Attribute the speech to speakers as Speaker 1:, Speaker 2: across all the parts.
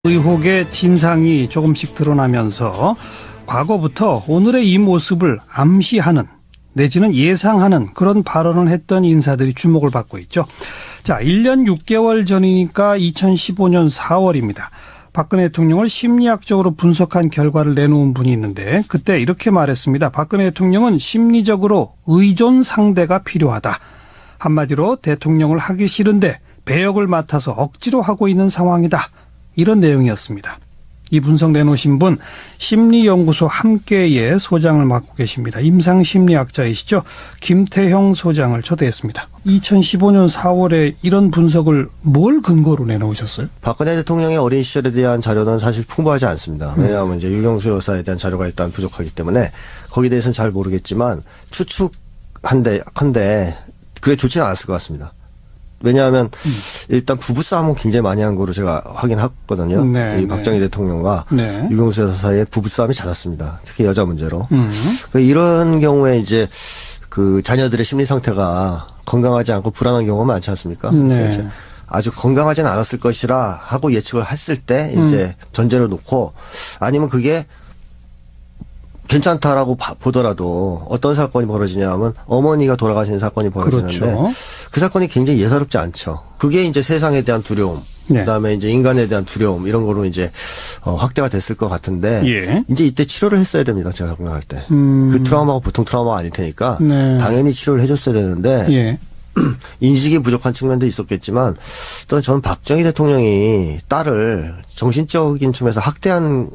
Speaker 1: 의혹의 진상이 조금씩 드러나면서 과거부터 오늘의 이 모습을 암시하는 내지는 예상하는 그런 발언을 했던 인사들이 주목을 받고 있죠. 자, 1년 6개월 전이니까 2015년 4월입니다. 박근혜 대통령을 심리학적으로 분석한 결과를 내놓은 분이 있는데 그때 이렇게 말했습니다. 박근혜 대통령은 심리적으로 의존 상대가 필요하다. 한마디로 대통령을 하기 싫은데 배역을 맡아서 억지로 하고 있는 상황이다. 이런 내용이었습니다. 이 분석 내놓으신 분 심리연구소 함께의 소장을 맡고 계십니다. 임상심리학자이시죠. 김태형 소장을 초대했습니다. 2015년 4월에 이런 분석을 뭘 근거로 내놓으셨어요? 박근혜
Speaker 2: 대통령의 어린 시절에 대한 자료는 사실 풍부하지 않습니다. 왜냐하면 이제 유경수 여사에 대한 자료가 일단 부족하기 때문에 거기에 대해서는 잘 모르겠지만 추측한데 그게 좋지는 않았을 것 같습니다. 왜냐하면 일단 부부싸움은 굉장히 많이 한 거로 제가 확인했거든요.
Speaker 1: 네,
Speaker 2: 이 박정희 대통령과
Speaker 1: 네.
Speaker 2: 유경수 여사 사이에 부부싸움이 잦았습니다. 특히 여자 문제로. 이런 경우에 이제 그 자녀들의 심리 상태가 건강하지 않고 불안한 경우가 많지 않습니까?
Speaker 1: 네.
Speaker 2: 그래서 이제 아주 건강하지는 않았을 것이라 하고 예측을 했을 때 이제 전제를 놓고 아니면 그게 괜찮다라고 보더라도 어떤 사건이 벌어지냐 하면 어머니가 돌아가신 사건이 벌어지는데
Speaker 1: 그렇죠.
Speaker 2: 그 사건이 굉장히 예사롭지 않죠. 그게 이제 세상에 대한 두려움,
Speaker 1: 네.
Speaker 2: 그다음에 이제 인간에 대한 두려움 이런 거로 이제 확대가 됐을 것 같은데
Speaker 1: 예.
Speaker 2: 이제 이때 치료를 했어야 됩니다. 제가 생각할 때. 그 트라우마가 보통 트라우마가 아닐 테니까
Speaker 1: 네.
Speaker 2: 당연히 치료를 해줬어야 되는데
Speaker 1: 예.
Speaker 2: 인식이 부족한 측면도 있었겠지만 또 저는 박정희 대통령이 딸을 정신적인 측면에서 학대한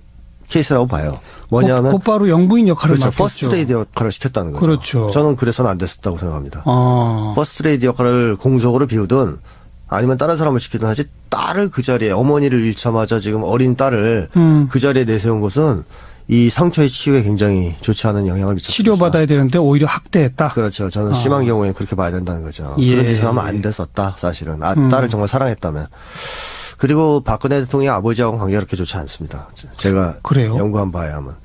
Speaker 2: 케이스라고 봐요. 뭐냐면
Speaker 1: 곧바로 영부인 역할을
Speaker 2: 그렇죠.
Speaker 1: 맡았죠.
Speaker 2: 퍼스트레이디 역할을 시켰다는 거죠.
Speaker 1: 그렇죠.
Speaker 2: 저는 그래서는 안 됐었다고 생각합니다.
Speaker 1: 아.
Speaker 2: 퍼스트레이디 역할을 공적으로 비우든 아니면 다른 사람을 시키든 하지 딸을 그 자리에 어머니를 잃자마자 지금 어린 딸을 그 자리에 내세운 것은 이 상처의 치유에 굉장히 좋지 않은 영향을 미쳤습니다.
Speaker 1: 치료받아야 되는데 오히려 학대했다.
Speaker 2: 그렇죠. 저는 심한 경우에는 그렇게 봐야 된다는 거죠.
Speaker 1: 예.
Speaker 2: 그런 짓을 하면 안 됐었다 사실은. 딸을 정말 사랑했다면. 그리고 박근혜 대통령의 아버지하고 관계가 그렇게 좋지 않습니다. 제가
Speaker 1: 그래요?
Speaker 2: 연구한 바에 하면.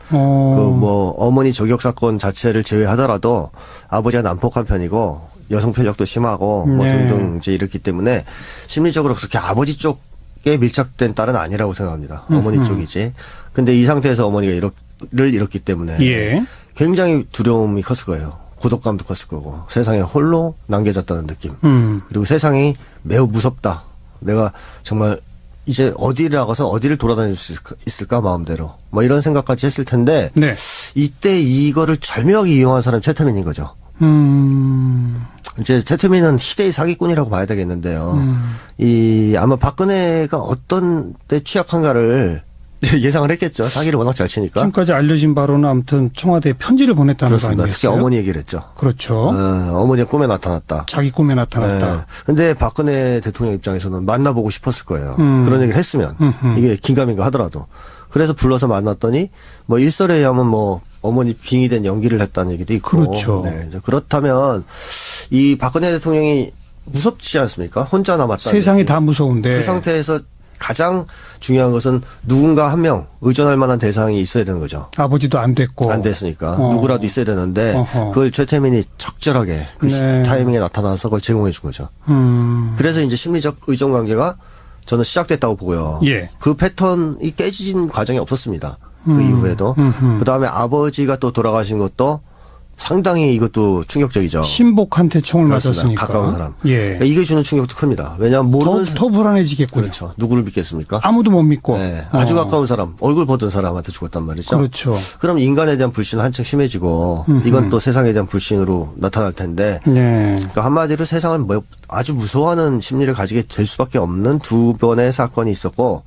Speaker 2: 어머니 저격 사건 자체를 제외하더라도 아버지가 난폭한 편이고 여성 편력도 심하고 뭐
Speaker 1: 네.
Speaker 2: 등등 이제 이렇기 때문에 심리적으로 그렇게 아버지 쪽에 밀착된 딸은 아니라고 생각합니다. 어머니 쪽이지. 근데 이 상태에서 어머니가 잃었기 때문에
Speaker 1: 예.
Speaker 2: 굉장히 두려움이 컸을 거예요. 고독감도 컸을 거고 세상에 홀로 남겨졌다는 느낌. 그리고 세상이 매우 무섭다. 내가 정말 이제 어디를 나가서 어디를 돌아다닐 수 있을까 마음대로 뭐 이런 생각까지 했을 텐데
Speaker 1: 네.
Speaker 2: 이때 이거를 절묘하게 이용한 사람이 최태민인 거죠. 이제 최태민은 희대의 사기꾼이라고 봐야 되겠는데요. 아마 박근혜가 어떤 때 취약한가를 예상을 했겠죠. 사기를 워낙 잘 치니까.
Speaker 1: 지금까지 알려진 바로는 아무튼 청와대에 편지를 보냈다는
Speaker 2: 그렇습니다.
Speaker 1: 거 아니겠어요?
Speaker 2: 특히 어머니 얘기를 했죠.
Speaker 1: 그렇죠.
Speaker 2: 어머니의 꿈에 나타났다.
Speaker 1: 자기 꿈에 나타났다.
Speaker 2: 근데 박근혜 대통령 입장에서는 만나보고 싶었을 거예요. 그런 얘기를 했으면. 이게 긴가민가 하더라도. 그래서 불러서 만났더니 뭐 일설에 의하면 뭐 어머니 빙의된 연기를 했다는 얘기도 있고.
Speaker 1: 그렇죠.
Speaker 2: 네, 이제 그렇다면 이 박근혜 대통령이 무섭지 않습니까? 혼자 남았다.
Speaker 1: 세상이 다 무서운데.
Speaker 2: 그 상태에서 가장 중요한 것은 누군가 한 명 의존할 만한 대상이 있어야 되는 거죠.
Speaker 1: 아버지도 안 됐고.
Speaker 2: 안 됐으니까. 누구라도 있어야 되는데 그걸 최태민이 적절하게 그
Speaker 1: 네.
Speaker 2: 타이밍에 나타나서 그걸 제공해 준 거죠. 그래서 이제 심리적 의존 관계가 저는 시작됐다고 보고요.
Speaker 1: 예.
Speaker 2: 그 패턴이 깨진 과정이 없었습니다. 그 이후에도. 그다음에 아버지가 또 돌아가신 것도 상당히 이것도 충격적이죠.
Speaker 1: 신복한테 총을
Speaker 2: 그렇습니다.
Speaker 1: 맞았으니까.
Speaker 2: 가까운 사람.
Speaker 1: 예.
Speaker 2: 이게 주는 충격도 큽니다. 왜냐하면 모르는
Speaker 1: 더 불안해지겠군요.
Speaker 2: 그렇죠. 누구를 믿겠습니까?
Speaker 1: 아무도 못 믿고.
Speaker 2: 네. 아주 가까운 사람, 얼굴 보던 사람한테 죽었단 말이죠.
Speaker 1: 그렇죠.
Speaker 2: 그럼 인간에 대한 불신은 한층 심해지고 이건 또 세상에 대한 불신으로 나타날 텐데
Speaker 1: 네.
Speaker 2: 그러니까 한마디로 세상을 아주 무서워하는 심리를 가지게 될 수밖에 없는 두 번의 사건이 있었고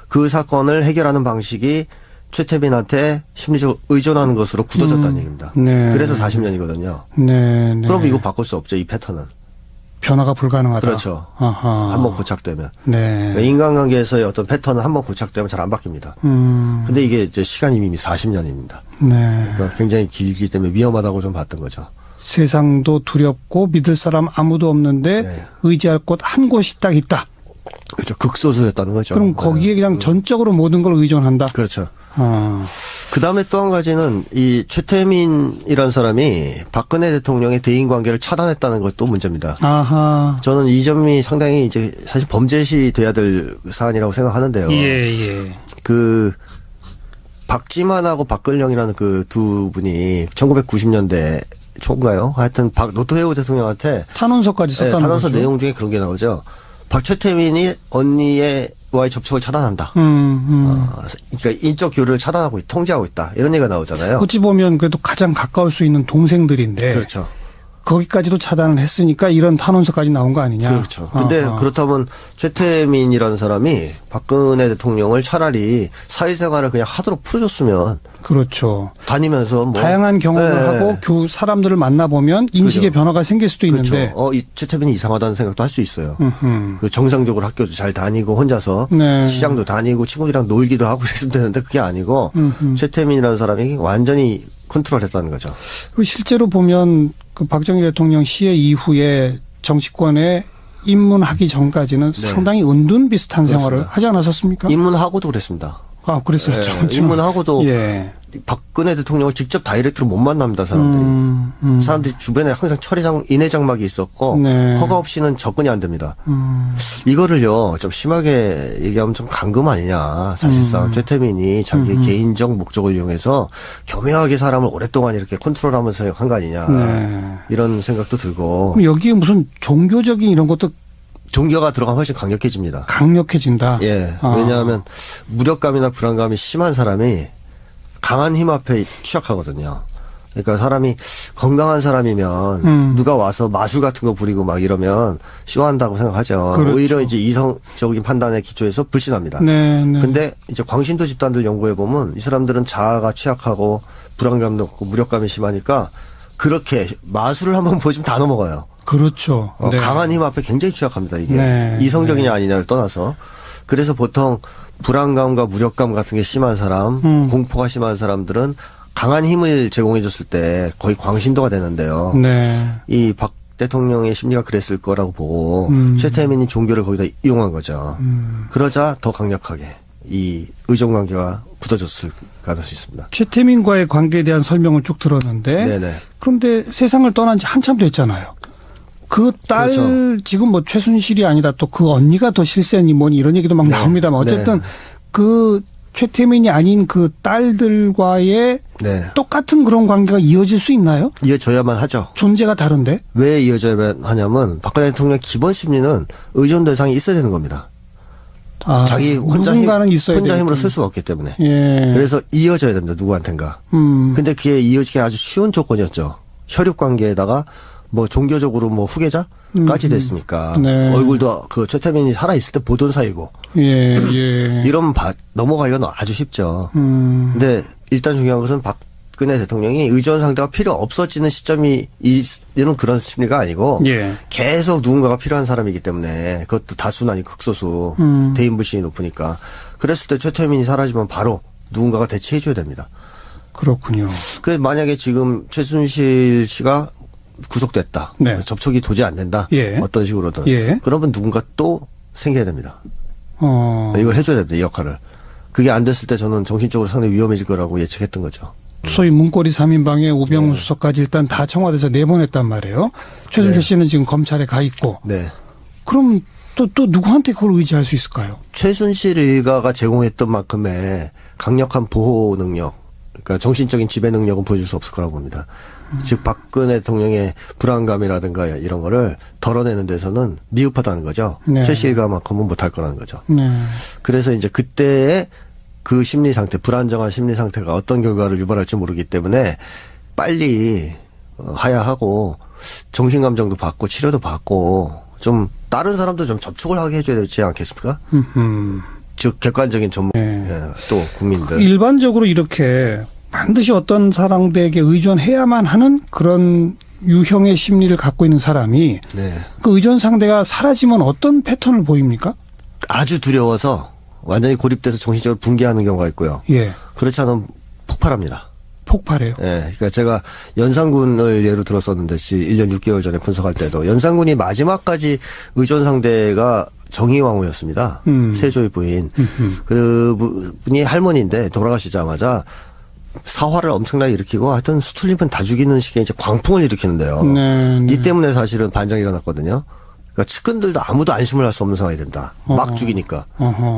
Speaker 2: 그 사건을 해결하는 방식이 최태민한테 심리적으로 의존하는 것으로 굳어졌다는 얘기입니다.
Speaker 1: 네.
Speaker 2: 그래서 40년이거든요.
Speaker 1: 네. 네.
Speaker 2: 그럼 이거 바꿀 수 없죠. 이 패턴은.
Speaker 1: 변화가 불가능하다.
Speaker 2: 그렇죠.
Speaker 1: 아하.
Speaker 2: 한번 고착되면.
Speaker 1: 네.
Speaker 2: 그러니까 인간관계에서의 어떤 패턴은 한번 고착되면 잘 안 바뀝니다. 근데 이게 이제 시간이 이미 40년입니다.
Speaker 1: 네.
Speaker 2: 그러니까 굉장히 길기 때문에 위험하다고 좀 봤던 거죠.
Speaker 1: 세상도 두렵고 믿을 사람 아무도 없는데
Speaker 2: 네.
Speaker 1: 의지할 곳 한 곳이 딱 있다.
Speaker 2: 그렇죠. 극소수였다는 거죠.
Speaker 1: 그럼 거기에 그냥 전적으로 모든 걸 의존한다.
Speaker 2: 그렇죠. 그 다음에 또 한 가지는 이 최태민이라는 사람이 박근혜 대통령의 대인 관계를 차단했다는 것도 문제입니다.
Speaker 1: 아하.
Speaker 2: 저는 이 점이 상당히 이제 사실 범죄시 돼야 될 사안이라고 생각하는데요.
Speaker 1: 예.
Speaker 2: 그 박지만하고 박근령이라는 그 두 분이 1990년대 초인가요? 하여튼 노태우 대통령한테
Speaker 1: 탄원서까지 썼다는
Speaker 2: 탄원서
Speaker 1: 거죠.
Speaker 2: 내용 중에 그런 게 나오죠. 최태민이 언니와의 접촉을 차단한다. 그러니까 인적 교류를 차단하고 통제하고 있다. 이런 얘기가 나오잖아요.
Speaker 1: 어찌 보면 그래도 가장 가까울 수 있는 동생들인데.
Speaker 2: 그렇죠.
Speaker 1: 거기까지도 차단을 했으니까 이런 탄원서까지 나온 거 아니냐.
Speaker 2: 그렇죠. 근데 그렇다면 최태민이라는 사람이 박근혜 대통령을 차라리 사회생활을 그냥 하도록 풀어줬으면.
Speaker 1: 그렇죠.
Speaker 2: 다니면서 뭐.
Speaker 1: 다양한 경험을 하고 사람들을 만나보면 인식의
Speaker 2: 그렇죠.
Speaker 1: 변화가 생길 수도 있는데.
Speaker 2: 그렇죠. 이 최태민이 이상하다는 생각도 할 수 있어요. 그 정상적으로 학교도 잘 다니고 혼자서
Speaker 1: 네.
Speaker 2: 시장도 다니고 친구들이랑 놀기도 하고 그랬으면 되는데 그게 아니고 최태민이라는 사람이 완전히 컨트롤했다는 거죠.
Speaker 1: 실제로 보면 그 박정희 대통령 시해 이후에 정치권에 입문하기 전까지는 상당히 은둔 비슷한 생활을 하지 않았었습니까?
Speaker 2: 입문하고도 그랬습니다.
Speaker 1: 아, 그랬었죠.
Speaker 2: 입문하고도 박근혜 대통령을 직접 다이렉트로 못 만납니다, 사람들이. 사람들이 주변에 항상 인해 장막이 있었고 허가 없이는 접근이 안 됩니다. 이거를요 좀 심하게 얘기하면 좀 감금 아니냐. 사실상 최태민이 자기의 개인적 목적을 이용해서 교묘하게 사람을 오랫동안 이렇게 컨트롤하면서 한 거 아니냐. 이런 생각도 들고.
Speaker 1: 그럼 여기에 무슨 종교적인 이런 것도
Speaker 2: 종교가 들어가면 훨씬 강력해집니다.
Speaker 1: 강력해진다.
Speaker 2: 예. 왜냐하면 무력감이나 불안감이 심한 사람이 강한 힘 앞에 취약하거든요. 그러니까 사람이 건강한 사람이면 누가 와서 마술 같은 거 부리고 막 이러면 쇼한다고 생각하죠.
Speaker 1: 그렇죠.
Speaker 2: 오히려 이제 이성적인 판단에 기초해서 불신합니다.
Speaker 1: 네.
Speaker 2: 근데 이제 광신도 집단들 연구해 보면 이 사람들은 자아가 취약하고 불안감도 없고 무력감이 심하니까 그렇게 마술을 한번 보여주면 다 넘어가요.
Speaker 1: 그렇죠. 네.
Speaker 2: 강한 힘 앞에 굉장히 취약합니다. 이게
Speaker 1: 네.
Speaker 2: 이성적이냐 아니냐를 떠나서. 그래서 보통 불안감과 무력감 같은 게 심한 사람, 공포가 심한 사람들은 강한 힘을 제공해 줬을 때 거의 광신도가 되는데요.
Speaker 1: 네.
Speaker 2: 이 박 대통령의 심리가 그랬을 거라고 보고 최태민이 종교를 거기다 이용한 거죠. 그러자 더 강력하게 이 의존관계가 굳어졌을 가능성이 있습니다.
Speaker 1: 최태민과의 관계에 대한 설명을 쭉 들었는데
Speaker 2: 네네.
Speaker 1: 그런데 세상을 떠난 지 한참 됐잖아요. 그 딸
Speaker 2: 그렇죠.
Speaker 1: 지금 뭐 최순실이 아니라 또 그 언니가 더 실세니 뭐니 이런 얘기도 막 나옵니다만 어쨌든 그 최태민이 아닌 그 딸들과의 똑같은 그런 관계가 이어질 수 있나요?
Speaker 2: 이어져야만 하죠.
Speaker 1: 존재가 다른데?
Speaker 2: 왜 이어져야만 하냐면 박근혜 대통령 기본 심리는 의존 대상이 있어야 되는 겁니다. 자기 혼자 힘으로 쓸 수가 없기 때문에.
Speaker 1: 예.
Speaker 2: 그래서 이어져야 됩니다. 누구한텐가. 근데 그게 이어지기 아주 쉬운 조건이었죠. 혈육 관계에다가 뭐 종교적으로 뭐 후계자까지 됐으니까
Speaker 1: 네.
Speaker 2: 얼굴도 그 최태민이 살아있을 때 보던 사이고. 이러면 넘어가기가 아주 쉽죠. 근데 일단 중요한 것은 박근혜 대통령이 의존 상대가 필요 없어지는 시점이 이런 그런 심리가 아니고 계속 누군가가 필요한 사람이기 때문에 그것도 다수는 아니고 극소수 대인 불신이 높으니까 그랬을 때 최태민이 사라지면 바로 누군가가 대체해 줘야 됩니다.
Speaker 1: 그렇군요.
Speaker 2: 그 만약에 지금 최순실 씨가 구속됐다. 접촉이 도저히 안 된다. 어떤 식으로든. 그러면 누군가 또 생겨야 됩니다. 이걸 해줘야 됩니다. 이 역할을. 그게 안 됐을 때 저는 정신적으로 상당히 위험해질 거라고 예측했던 거죠.
Speaker 1: 소위 문고리 3인방에 우병우 수석까지 일단 다 청와대에서 내보냈단 말이에요. 최순실 씨는 지금 검찰에 가 있고. 그럼 또 누구한테 그걸 의지할 수 있을까요?
Speaker 2: 최순실 일가가 제공했던 만큼의 강력한 보호 능력, 그러니까 정신적인 지배 능력은 보여줄 수 없을 거라고 봅니다. 즉 박근혜 대통령의 불안감이라든가 이런 거를 덜어내는 데서는 미흡하다는 거죠. 최씨 일가만큼은 못할 거라는 거죠. 그래서 이제 그때의 그 심리 상태, 불안정한 심리 상태가 어떤 결과를 유발할지 모르기 때문에 빨리 하야하고 정신감정도 받고 치료도 받고 좀 다른 사람도 좀 접촉을 하게 해줘야 되지 않겠습니까? 즉 객관적인 전문 또 국민들.
Speaker 1: 일반적으로 이렇게 반드시 어떤 사람들에게 의존해야만 하는 그런 유형의 심리를 갖고 있는 사람이 그 의존 상대가 사라지면 어떤 패턴을 보입니까?
Speaker 2: 아주 두려워서 완전히 고립돼서 정신적으로 붕괴하는 경우가 있고요. 그렇지 않으면 폭발합니다.
Speaker 1: 폭발해요?
Speaker 2: 그러니까 제가 연산군을 예로 들었었는데 1년 6개월 전에 분석할 때도 연산군이 마지막까지 의존 상대가 정의왕후였습니다. 세조의 부인. 그 분이 할머니인데 돌아가시자마자 사화를 엄청나게 일으키고 하여튼 수틀림은 다 죽이는 식의 이제 광풍을 일으키는데요.
Speaker 1: 네, 네.
Speaker 2: 이 때문에 사실은 반장이 일어났거든요. 그러니까 측근들도 아무도 안심을 할 수 없는 상황이 됩니다. 막 죽이니까.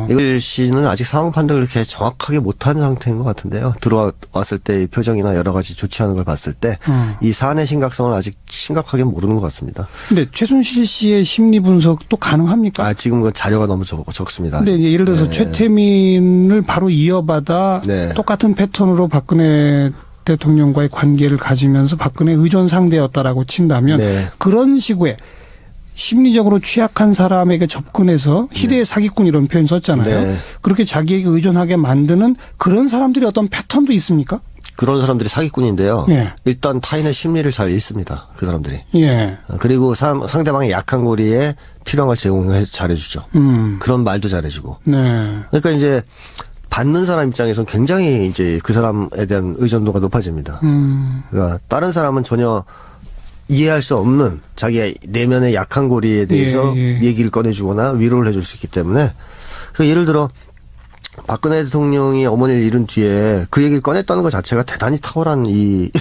Speaker 2: 이걸 씨는 아직 상황 판단을 그렇게 정확하게 못한 상태인 것 같은데요. 들어왔을 때 표정이나 여러 가지 좋지 않은 걸 봤을 때 이 사안의 심각성을 아직 심각하게 모르는 것 같습니다.
Speaker 1: 근데 최순실 씨의 심리 분석도 가능합니까?
Speaker 2: 지금 그 자료가 너무 적습니다.
Speaker 1: 근데 이제 예를 들어서 최태민을 바로 이어받아
Speaker 2: 네.
Speaker 1: 똑같은 패턴으로 박근혜 대통령과의 관계를 가지면서 박근혜 의존 상대였다라고 친다면
Speaker 2: 네.
Speaker 1: 그런 식의 심리적으로 취약한 사람에게 접근해서 희대의 사기꾼 이런 표현 썼잖아요.
Speaker 2: 네.
Speaker 1: 그렇게 자기에게 의존하게 만드는 그런 사람들이 어떤 패턴도 있습니까?
Speaker 2: 그런 사람들이 사기꾼인데요.
Speaker 1: 예.
Speaker 2: 일단 타인의 심리를 잘 읽습니다. 그 사람들이.
Speaker 1: 예.
Speaker 2: 그리고 상대방의 약한 고리에 필요한 걸 제공해 잘해주죠. 그런 말도 잘해주고.
Speaker 1: 네.
Speaker 2: 그러니까 이제 받는 사람 입장에서는 굉장히 이제 그 사람에 대한 의존도가 높아집니다. 그러니까 다른 사람은 전혀 이해할 수 없는 자기의 내면의 약한 고리에 대해서 얘기를 꺼내주거나 위로를 해줄 수 있기 때문에 그 예를 들어 박근혜 대통령이 어머니를 잃은 뒤에 그 얘기를 꺼냈다는 것 자체가 대단히 탁월한 이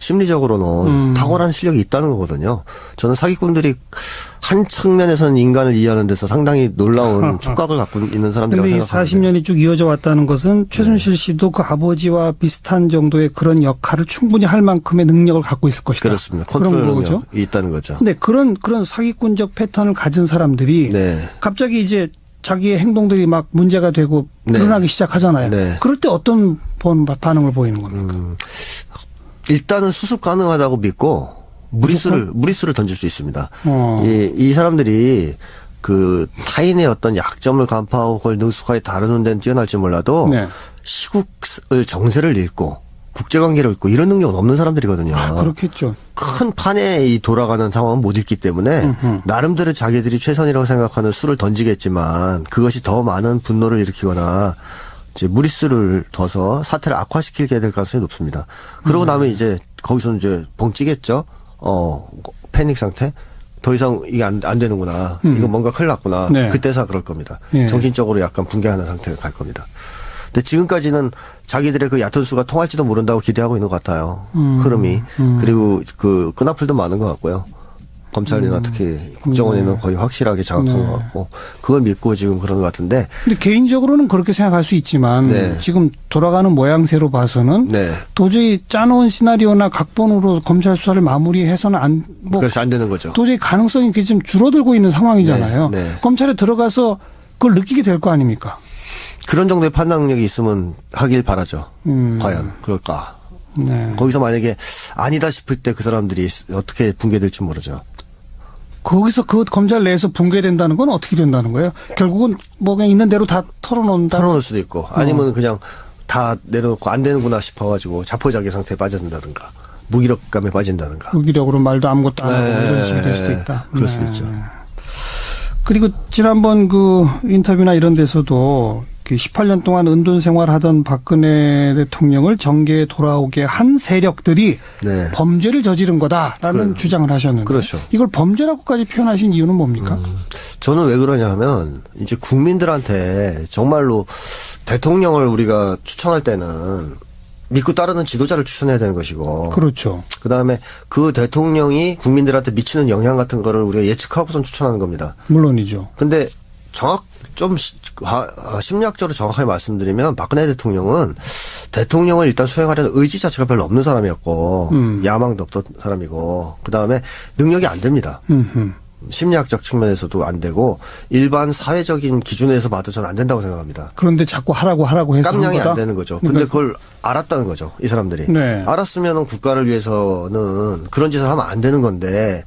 Speaker 2: 심리적으로는 탁월한 실력이 있다는 거거든요. 저는 사기꾼들이 한 측면에서는 인간을 이해하는 데서 상당히 놀라운 촉각을 갖고 있는 사람들이라고
Speaker 1: 그런데 이
Speaker 2: 생각합니다.
Speaker 1: 40년이 쭉 이어져 왔다는 것은 최순실 씨도 그 아버지와 비슷한 정도의 그런 역할을 충분히 할 만큼의 능력을 갖고 있을 것이다.
Speaker 2: 그렇습니다.
Speaker 1: 그런
Speaker 2: 컨트롤
Speaker 1: 거죠.
Speaker 2: 능력이 있다는 거죠.
Speaker 1: 근데 그런 사기꾼적 패턴을 가진 사람들이
Speaker 2: 네.
Speaker 1: 갑자기 이제 자기의 행동들이 막 문제가 되고
Speaker 2: 네.
Speaker 1: 드러나기 시작하잖아요.
Speaker 2: 네.
Speaker 1: 그럴 때 어떤 반응을 보이는 겁니까?
Speaker 2: 일단은 수습 가능하다고 믿고 무리수를 던질 수 있습니다. 이 사람들이 그 타인의 어떤 약점을 간파하고 그걸 능숙하게 다루는 데는 뛰어날지 몰라도
Speaker 1: 네.
Speaker 2: 시국을 정세를 읽고 국제관계를 읽고 이런 능력은 없는 사람들이거든요.
Speaker 1: 그렇겠죠.
Speaker 2: 큰 판에 이 돌아가는 상황은 못 읽기 때문에 나름대로 자기들이 최선이라고 생각하는 수를 던지겠지만 그것이 더 많은 분노를 일으키거나 이제 무리수를 둬서 사태를 악화시키게 될 가능성이 높습니다. 그러고 나면 이제 거기서는 이제 벙찌겠죠. 패닉 상태. 더 이상 이게 안 되는구나. 이거 뭔가 큰일 났구나.
Speaker 1: 네.
Speaker 2: 그때서 그럴 겁니다.
Speaker 1: 예.
Speaker 2: 정신적으로 약간 붕괴하는 상태가 갈 겁니다. 근데 지금까지는 자기들의 그 얕은 수가 통할지도 모른다고 기대하고 있는 것 같아요. 흐름이. 그리고 그 끈앞을도 많은 것 같고요. 검찰이나 특히 국정원에는 거의 확실하게 장악한 것 같고 그걸 믿고 지금 그런 것 같은데.
Speaker 1: 근데 개인적으로는 그렇게 생각할 수 있지만
Speaker 2: 네.
Speaker 1: 지금 돌아가는 모양새로 봐서는
Speaker 2: 네.
Speaker 1: 도저히 짜놓은 시나리오나 각본으로 검찰 수사를 마무리해서는
Speaker 2: 그래서 안 되는 거죠.
Speaker 1: 도저히 가능성이 좀 줄어들고 있는 상황이잖아요.
Speaker 2: 네. 네.
Speaker 1: 검찰에 들어가서 그걸 느끼게 될 거 아닙니까?
Speaker 2: 그런 정도의 판단 능력이 있으면 하길 바라죠. 과연 그럴까.
Speaker 1: 네.
Speaker 2: 거기서 만약에 아니다 싶을 때 그 사람들이 어떻게 붕괴될지 모르죠.
Speaker 1: 거기서 그 검찰 내에서 붕괴된다는 건 어떻게 된다는 거예요? 결국은 뭐 그냥 있는 대로 다 털어놓는다.
Speaker 2: 털어놓을 수도 있고 아니면 그냥 다 내려놓고 안 되는구나 싶어가지고 자포자기 상태에 빠져든다든가 무기력감에 빠진다든가.
Speaker 1: 무기력으로 말도 아무것도 안 하고
Speaker 2: 네.
Speaker 1: 이런 식이 될 수도 있다.
Speaker 2: 그럴 수도 있죠.
Speaker 1: 그리고 지난번 그 인터뷰나 이런 데서도 18년 동안 은둔 생활하던 박근혜 대통령을 정계에 돌아오게 한 세력들이
Speaker 2: 네.
Speaker 1: 범죄를 저지른 거다라는 주장을 하셨는데
Speaker 2: 그렇죠.
Speaker 1: 이걸 범죄라고까지 표현하신 이유는 뭡니까?
Speaker 2: 저는 왜 그러냐 하면 이제 국민들한테 정말로 대통령을 우리가 추천할 때는 믿고 따르는 지도자를 추천해야 되는 것이고.
Speaker 1: 그렇죠.
Speaker 2: 그다음에 그 대통령이 국민들한테 미치는 영향 같은 거를 우리가 예측하고선 추천하는 겁니다.
Speaker 1: 물론이죠.
Speaker 2: 근데 심리학적으로 정확하게 말씀드리면 박근혜 대통령은 대통령을 일단 수행하려는 의지 자체가 별로 없는 사람이었고 야망도 없던 사람이고 그다음에 능력이 안 됩니다. 심리학적 측면에서도 안 되고 일반 사회적인 기준에서 봐도 저는 안 된다고 생각합니다.
Speaker 1: 그런데 자꾸 하라고 해서
Speaker 2: 깜냥이
Speaker 1: 한 거다?
Speaker 2: 안 되는 거죠. 근데 그걸 알았다는 거죠. 이 사람들이.
Speaker 1: 네.
Speaker 2: 알았으면 국가를 위해서는 그런 짓을 하면 안 되는 건데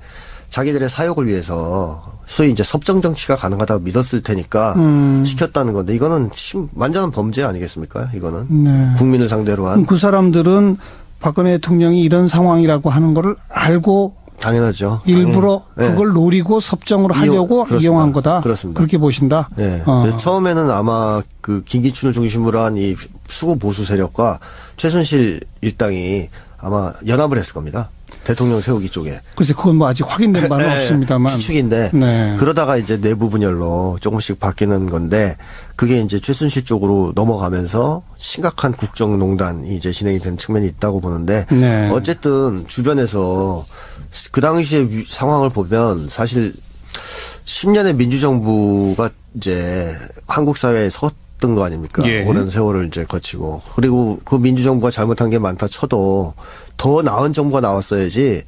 Speaker 2: 자기들의 사욕을 위해서 소위 이제 섭정 정치가 가능하다고 믿었을 테니까 시켰다는 건데 이거는 완전한 범죄 아니겠습니까? 이거는
Speaker 1: 네.
Speaker 2: 국민을 상대로 한.
Speaker 1: 그 사람들은 박근혜 대통령이 이런 상황이라고 하는 거를 알고
Speaker 2: 당연하죠.
Speaker 1: 일부러
Speaker 2: 네.
Speaker 1: 그걸 노리고 섭정을 하려고
Speaker 2: 그렇습니다.
Speaker 1: 이용한 거다.
Speaker 2: 그렇습니다.
Speaker 1: 그렇게 보신다.
Speaker 2: 네. 그래서 처음에는 아마 그 김기춘을 중심으로 한 이 수구 보수 세력과 최순실 일당이 아마 연합을 했을 겁니다. 대통령 세우기 쪽에.
Speaker 1: 글쎄 그건 뭐 아직 확인된 바는
Speaker 2: 네,
Speaker 1: 없습니다만.
Speaker 2: 추측인데
Speaker 1: 네.
Speaker 2: 그러다가 이제 내부 분열로 조금씩 바뀌는 건데 그게 이제 최순실 쪽으로 넘어가면서 심각한 국정농단이 이제 진행이 된 측면이 있다고 보는데
Speaker 1: 네.
Speaker 2: 어쨌든 주변에서 그 당시의 상황을 보면 사실 10년의 민주정부가 이제 한국 사회에 섰던 거 아닙니까?
Speaker 1: 예.
Speaker 2: 오랜 세월을 이제 거치고. 그리고 그 민주정부가 잘못한 게 많다 쳐도 더 나은 정부가 나왔어야지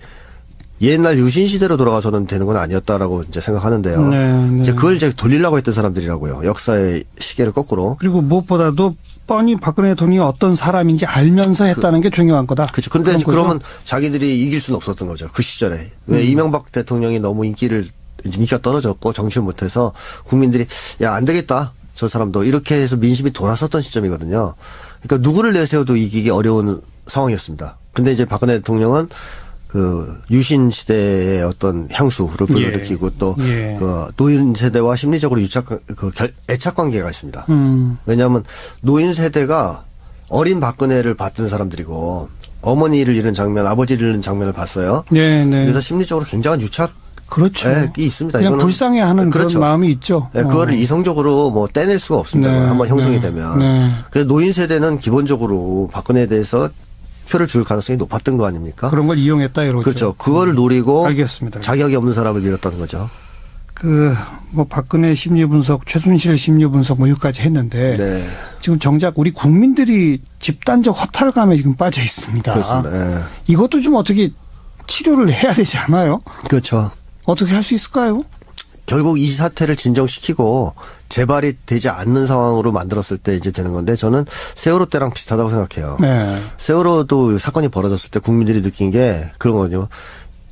Speaker 2: 옛날 유신 시대로 돌아가서는 되는 건 아니었다라고 이제 생각하는데요.
Speaker 1: 네, 네.
Speaker 2: 이제 그걸 이제 돌리려고 했던 사람들이라고요. 역사의 시계를 거꾸로.
Speaker 1: 그리고 무엇보다도 뻔히 박근혜 대통령이 어떤 사람인지 알면서 했다는 게 중요한 거다.
Speaker 2: 그렇죠. 근데
Speaker 1: 그런
Speaker 2: 그러면
Speaker 1: 거죠?
Speaker 2: 자기들이 이길 수는 없었던 거죠. 그 시절에. 왜 이명박 대통령이 너무 인기가 떨어졌고 정치를 못해서 국민들이 야, 안 되겠다. 저 사람도 이렇게 해서 민심이 돌아섰던 시점이거든요. 그러니까 누구를 내세워도 이기기 어려운 상황이었습니다. 근데 이제 박근혜 대통령은 그 유신 시대의 어떤 향수를 불러일으키고 또 그 노인 세대와 심리적으로 애착 관계가 있습니다. 왜냐하면 노인 세대가 어린 박근혜를 봤던 사람들이고 어머니를 잃은 장면, 아버지를 잃은 장면을 봤어요.
Speaker 1: 네, 네.
Speaker 2: 그래서 심리적으로 굉장한 유착
Speaker 1: 그렇죠.
Speaker 2: 이 있습니다.
Speaker 1: 그냥
Speaker 2: 이거는
Speaker 1: 불쌍해하는
Speaker 2: 그렇죠.
Speaker 1: 그런 마음이 있죠.
Speaker 2: 네, 그거를 이성적으로 뭐 떼낼 수가 없습니다.
Speaker 1: 네,
Speaker 2: 한번 형성이
Speaker 1: 네,
Speaker 2: 되면.
Speaker 1: 네.
Speaker 2: 그래서 노인 세대는 기본적으로 박근혜에 대해서 표를 줄 가능성이 높았던 거 아닙니까?
Speaker 1: 그런 걸 이용했다 이러죠.
Speaker 2: 그렇죠. 그거를 노리고
Speaker 1: 알겠습니다.
Speaker 2: 자격이 없는 사람을 밀었다는 거죠.
Speaker 1: 뭐 박근혜 심리 분석, 최순실 심리 분석 뭐 여기까지 했는데
Speaker 2: 네.
Speaker 1: 지금 정작 우리 국민들이 집단적 허탈감에 지금 빠져 있습니다.
Speaker 2: 그렇습니다. 예.
Speaker 1: 이것도 좀 어떻게 치료를 해야 되지 않아요?
Speaker 2: 그렇죠.
Speaker 1: 어떻게 할 수 있을까요?
Speaker 2: 결국 이 사태를 진정시키고 재발이 되지 않는 상황으로 만들었을 때 이제 되는 건데 저는 세월호 때랑 비슷하다고 생각해요.
Speaker 1: 네.
Speaker 2: 세월호도 사건이 벌어졌을 때 국민들이 느낀 게 그런 거죠.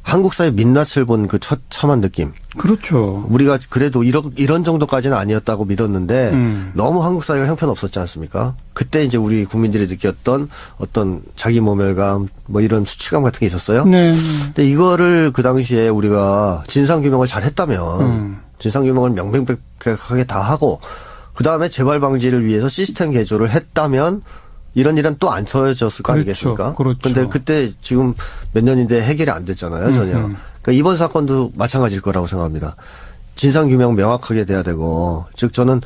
Speaker 2: 한국 사회 민낯을 본 그 처참한 느낌.
Speaker 1: 그렇죠.
Speaker 2: 우리가 그래도 이런 정도까지는 아니었다고 믿었는데 너무 한국 사회가 형편없었지 않습니까? 그때 이제 우리 국민들이 느꼈던 어떤 자기 모멸감 뭐 이런 수치감 같은 게 있었어요.
Speaker 1: 네.
Speaker 2: 근데 이거를 그 당시에 우리가 진상규명을 잘 했다면 진상규명을 명백하게 다 하고 그다음에 재발 방지를 위해서 시스템 개조를 했다면 이런 또 안 터졌을 거
Speaker 1: 그렇죠.
Speaker 2: 아니겠습니까?
Speaker 1: 그렇죠.
Speaker 2: 근데 그때 지금 몇 년인데 해결이 안 됐잖아요, 전혀. 그러니까 이번 사건도 마찬가지일 거라고 생각합니다. 진상규명 명확하게 돼야 되고, 즉 저는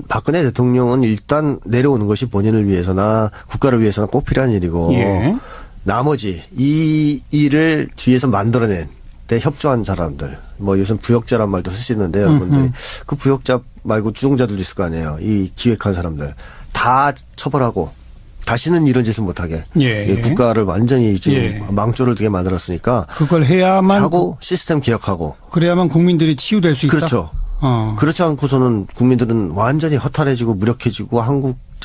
Speaker 2: 박근혜 대통령은 일단 내려오는 것이 본인을 위해서나 국가를 위해서나 꼭 필요한 일이고,
Speaker 1: 예.
Speaker 2: 나머지 이 일을 뒤에서 만들어낸 데 협조한 사람들, 뭐 요즘 부역자란 말도 쓰시는데 여러분들이 그 부역자 말고 주동자들도 있을 거 아니에요. 이 기획한 사람들 다 처벌하고 다시는 이런 짓을 못하게
Speaker 1: 예.
Speaker 2: 국가를 완전히 지금
Speaker 1: 예.
Speaker 2: 망조를 두게 만들었으니까
Speaker 1: 그걸 해야만
Speaker 2: 하고 시스템 개혁하고
Speaker 1: 그래야만 국민들이 치유될 수 있다.
Speaker 2: 그렇죠.
Speaker 1: 어.
Speaker 2: 그렇지 않고서는 국민들은 완전히 허탈해지고 무력해지고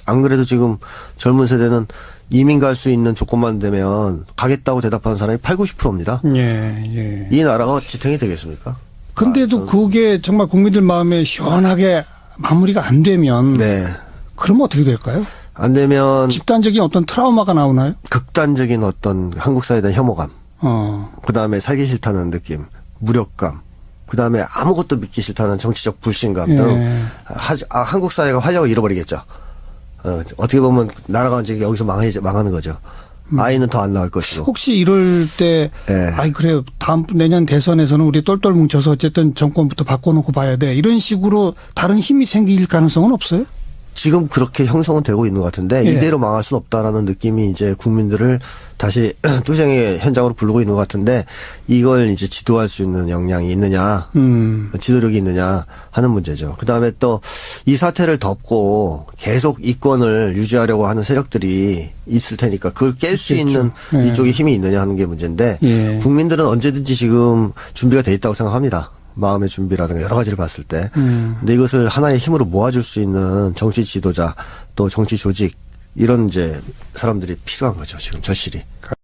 Speaker 2: 안 그래도 지금 젊은 세대는 이민 갈 수 있는 조건만 되면 가겠다고 대답하는 사람이 80~90%입니다.
Speaker 1: 예.
Speaker 2: 이 나라가 지탱이 되겠습니까?
Speaker 1: 근데도 그게 정말 국민들 마음에 시원하게 마무리가 안 되면
Speaker 2: 네.
Speaker 1: 그러면 어떻게 될까요?
Speaker 2: 안 되면
Speaker 1: 집단적인 어떤 트라우마가 나오나요?
Speaker 2: 극단적인 어떤 한국 사회에 대한 혐오감, 그다음에 살기 싫다는 느낌, 무력감, 그다음에 아무것도 믿기 싫다는 정치적 불신감
Speaker 1: 예.
Speaker 2: 등 한국 사회가 활력을 잃어버리겠죠. 어떻게 보면 나라가 이제 여기서 망하는 거죠. 아이는 더 안 나올 것이고.
Speaker 1: 혹시 이럴 때,
Speaker 2: 예.
Speaker 1: 아이, 그래요. 내년 대선에서는 우리 똘똘 뭉쳐서 어쨌든 정권부터 바꿔놓고 봐야 돼. 이런 식으로 다른 힘이 생길 가능성은 없어요?
Speaker 2: 지금 그렇게 형성은 되고 있는 것 같은데
Speaker 1: 예.
Speaker 2: 이대로 망할 수는 없다라는 느낌이 이제 국민들을 다시 투쟁의 현장으로 부르고 있는 것 같은데 이걸 이제 지도할 수 있는 역량이 있느냐, 지도력이 있느냐 하는 문제죠. 그다음에 또 이 사태를 덮고 계속 이권을 유지하려고 하는 세력들이 있을 테니까 그걸 깰 수 있는
Speaker 1: 예.
Speaker 2: 이쪽에 힘이 있느냐 하는 게 문제인데
Speaker 1: 예.
Speaker 2: 국민들은 언제든지 지금 준비가 돼 있다고 생각합니다. 마음의 준비라든가 여러 가지를 봤을 때. 근데 이것을 하나의 힘으로 모아줄 수 있는 정치 지도자 또 정치 조직 이런 이제 사람들이 필요한 거죠. 지금 절실히.